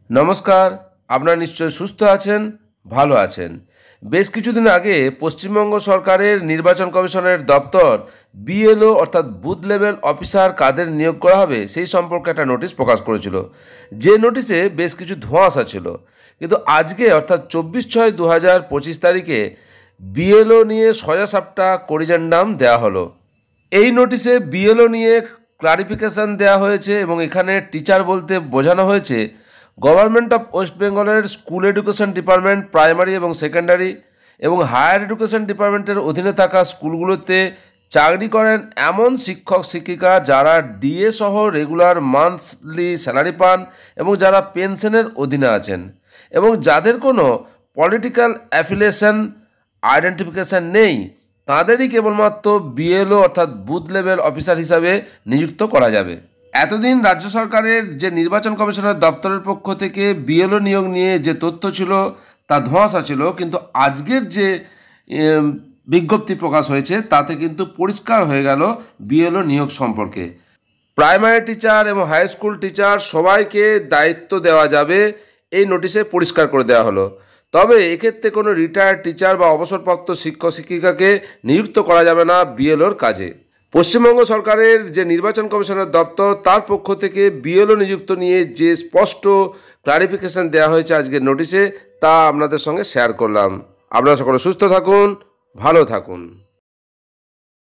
নমস্কার, আপনারা নিশ্চয়ই সুস্থ আছেন, ভালো আছেন। বেশ কিছুদিন আগে পশ্চিমবঙ্গ সরকারের নির্বাচন কমিশনের দপ্তর বিএলও অর্থাৎ বুথ লেভেল অফিসার কাদের নিয়োগ করা হবে সেই সম্পর্কে একটা নোটিশ প্রকাশ করেছিল, যে নোটিশে বেশ কিছু ধোঁয়াশা ছিল। কিন্তু আজকে অর্থাৎ 24/6/2025 তারিখে বিএলও নিয়ে সোজাসাপটা করিজেন্ডাম দেওয়া হলো। এই নোটিশে বিএলও নিয়ে ক্লারিফিকেশান দেওয়া হয়েছে এবং এখানে টিচার বলতে বোঝানো হয়েছে গভর্নমেন্ট অফ ওয়েস্ট বেঙ্গলের স্কুল এডুকেশন ডিপার্টমেন্ট, প্রাইমারি এবং সেকেন্ডারি এবং হায়ার এডুকেশন ডিপার্টমেন্টের অধীনে থাকা স্কুলগুলোতে চাকরি করেন এমন শিক্ষক শিক্ষিকা যারা ডিএ সহ রেগুলার মান্থলি স্যালারি পান এবং যারা পেনশনের অধীনে আছেন এবং যাদের কোনো পলিটিক্যাল অ্যাফিলিয়েশন আইডেন্টিফিকেশান নেই, তাদেরই কেবলমাত্র বিএলও অর্থাৎ বুথ লেভেল অফিসার হিসাবে নিযুক্ত করা যাবে। এতদিন রাজ্য সরকারের যে নির্বাচন কমিশনের দপ্তরের পক্ষ থেকে বিএলও নিয়োগ নিয়ে যে তথ্য ছিল তা ধোঁয়াশা ছিল, কিন্তু আজকের যে বিজ্ঞপ্তি প্রকাশ হয়েছে তাতে কিন্তু পরিষ্কার হয়ে গেল বিএলও নিয়োগ সম্পর্কে। প্রাইমারি টিচার এবং হাই স্কুল টিচার সবাইকে দায়িত্ব দেওয়া যাবে, এই নোটিশে পরিষ্কার করে দেওয়া হলো। তবে এক্ষেত্রে কোনো রিটায়ার্ড টিচার বা অবসরপ্রাপ্ত শিক্ষক শিক্ষিকাকে নিযুক্ত করা যাবে না বিএলওর কাজে। পশ্চিমবঙ্গ সরকারের যে নির্বাচন কমিশনের দপ্তর তার পক্ষ থেকে বিএলও নিযুক্ত নিয়ে যে স্পষ্ট ক্লারিফিকেশান দেওয়া হয়েছে আজকের নোটিশে, তা আপনাদের সঙ্গে শেয়ার করলাম। আপনারা সকলে সুস্থ থাকুন, ভালো থাকুন।